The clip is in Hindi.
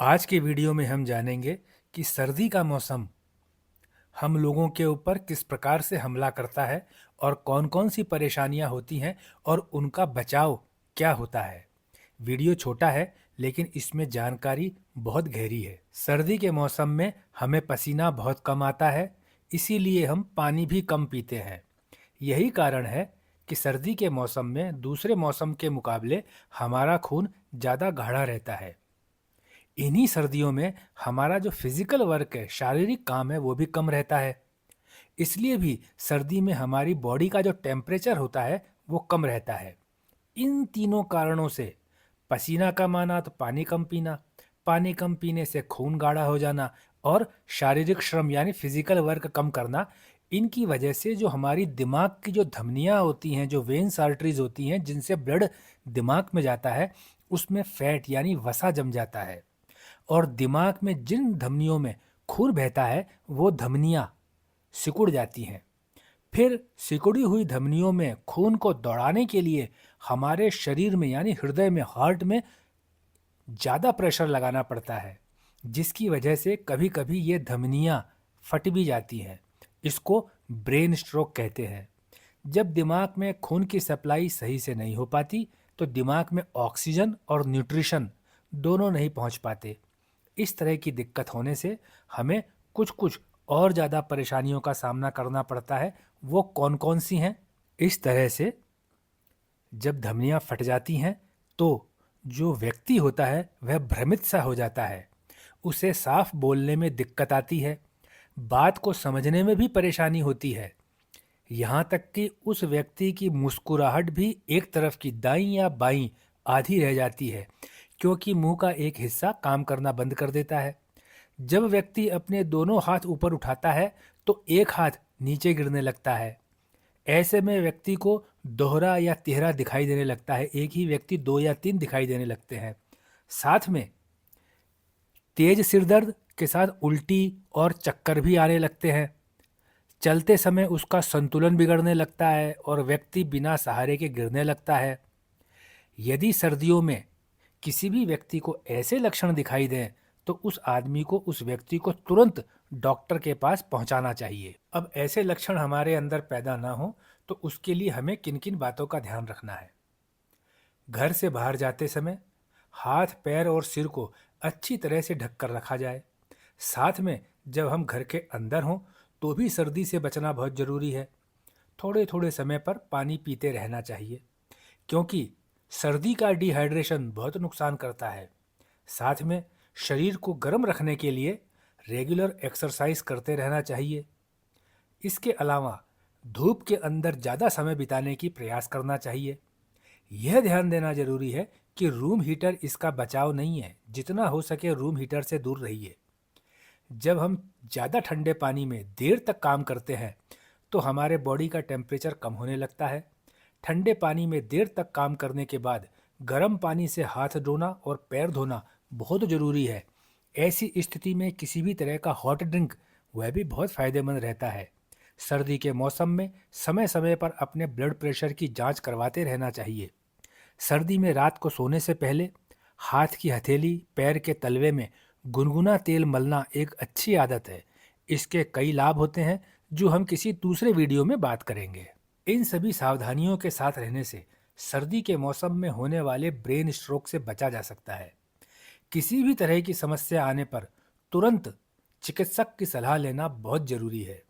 आज के वीडियो में हम जानेंगे कि सर्दी का मौसम हम लोगों के ऊपर किस प्रकार से हमला करता है और कौन-कौन सी परेशानियां होती हैं और उनका बचाव क्या होता है। वीडियो छोटा है लेकिन इसमें जानकारी बहुत गहरी है। सर्दी के मौसम में हमें पसीना बहुत कम आता है, इसीलिए हम पानी भी कम पीते हैं। यही कारण है कि सर्दी के मौसम में दूसरे मौसम के मुकाबले हमारा खून ज़्यादा गाढ़ा रहता है। इन्हीं सर्दियों में हमारा जो फिजिकल वर्क है, शारीरिक काम है, वो भी कम रहता है। इसलिए भी सर्दी में हमारी बॉडी का जो टेम्परेचर होता है वो कम रहता है। इन तीनों कारणों से पसीना कम आना तो पानी कम पीना, पानी कम पीने से खून गाढ़ा हो जाना और शारीरिक श्रम यानी फिजिकल वर्क कम करना, इनकी वजह से जो हमारी दिमाग की जो धमनियाँ होती हैं, जो वेन्स आर्टरीज होती हैं जिनसे ब्लड दिमाग में जाता है, उसमें फैट यानी वसा जम जाता है और दिमाग में जिन धमनियों में खून बहता है वो धमनियाँ सिकुड़ जाती हैं। फिर सिकुड़ी हुई धमनियों में खून को दौड़ाने के लिए हमारे शरीर में यानी हृदय में, हार्ट में ज़्यादा प्रेशर लगाना पड़ता है, जिसकी वजह से कभी कभी ये धमनियाँ फट भी जाती हैं। इसको ब्रेन स्ट्रोक कहते हैं। जब दिमाग में खून की सप्लाई सही से नहीं हो पाती तो दिमाग में ऑक्सीजन और न्यूट्रिशन दोनों नहीं पहुंच पाते। इस तरह की दिक्कत होने से हमें कुछ कुछ और ज़्यादा परेशानियों का सामना करना पड़ता है। वो कौन कौन सी हैं? इस तरह से जब धमनियाँ फट जाती हैं तो जो व्यक्ति होता है वह भ्रमित सा हो जाता है, उसे साफ बोलने में दिक्कत आती है, बात को समझने में भी परेशानी होती है, यहाँ तक कि उस व्यक्ति की मुस्कुराहट भी एक तरफ की दाईं या बाईं आधी रह जाती है, क्योंकि मुंह का एक हिस्सा काम करना बंद कर देता है। जब व्यक्ति अपने दोनों हाथ ऊपर उठाता है तो एक हाथ नीचे गिरने लगता है। ऐसे में व्यक्ति को दोहरा या तिहरा दिखाई देने लगता है, एक ही व्यक्ति 2 या 3 दिखाई देने लगते हैं। साथ में तेज सिरदर्द के साथ उल्टी और चक्कर भी आने लगते हैं। चलते समय उसका संतुलन बिगड़ने लगता है और व्यक्ति बिना सहारे के गिरने लगता है। यदि सर्दियों में किसी भी व्यक्ति को ऐसे लक्षण दिखाई दें तो उस व्यक्ति को तुरंत डॉक्टर के पास पहुंचाना चाहिए। अब ऐसे लक्षण हमारे अंदर पैदा ना हो तो उसके लिए हमें किन किन बातों का ध्यान रखना है। घर से बाहर जाते समय हाथ, पैर और सिर को अच्छी तरह से ढक कर रखा जाए। साथ में जब हम घर के अंदर हों तो भी सर्दी से बचना बहुत ज़रूरी है। थोड़े थोड़े समय पर पानी पीते रहना चाहिए, क्योंकि सर्दी का डिहाइड्रेशन बहुत नुकसान करता है। साथ में शरीर को गर्म रखने के लिए रेगुलर एक्सरसाइज करते रहना चाहिए। इसके अलावा धूप के अंदर ज़्यादा समय बिताने की प्रयास करना चाहिए। यह ध्यान देना जरूरी है कि रूम हीटर इसका बचाव नहीं है, जितना हो सके रूम हीटर से दूर रहिए। जब हम ज़्यादा ठंडे पानी में देर तक काम करते हैं तो हमारे बॉडी का टेम्परेचर कम होने लगता है। ठंडे पानी में देर तक काम करने के बाद गर्म पानी से हाथ धोना और पैर धोना बहुत ज़रूरी है। ऐसी स्थिति में किसी भी तरह का हॉट ड्रिंक वह भी बहुत फ़ायदेमंद रहता है। सर्दी के मौसम में समय समय पर अपने ब्लड प्रेशर की जांच करवाते रहना चाहिए। सर्दी में रात को सोने से पहले हाथ की हथेली, पैर के तलवे में गुनगुना तेल मलना एक अच्छी आदत है। इसके कई लाभ होते हैं जो हम किसी दूसरे वीडियो में बात करेंगे। इन सभी सावधानियों के साथ रहने से सर्दी के मौसम में होने वाले ब्रेन स्ट्रोक से बचा जा सकता है। किसी भी तरह की समस्या आने पर तुरंत चिकित्सक की सलाह लेना बहुत जरूरी है।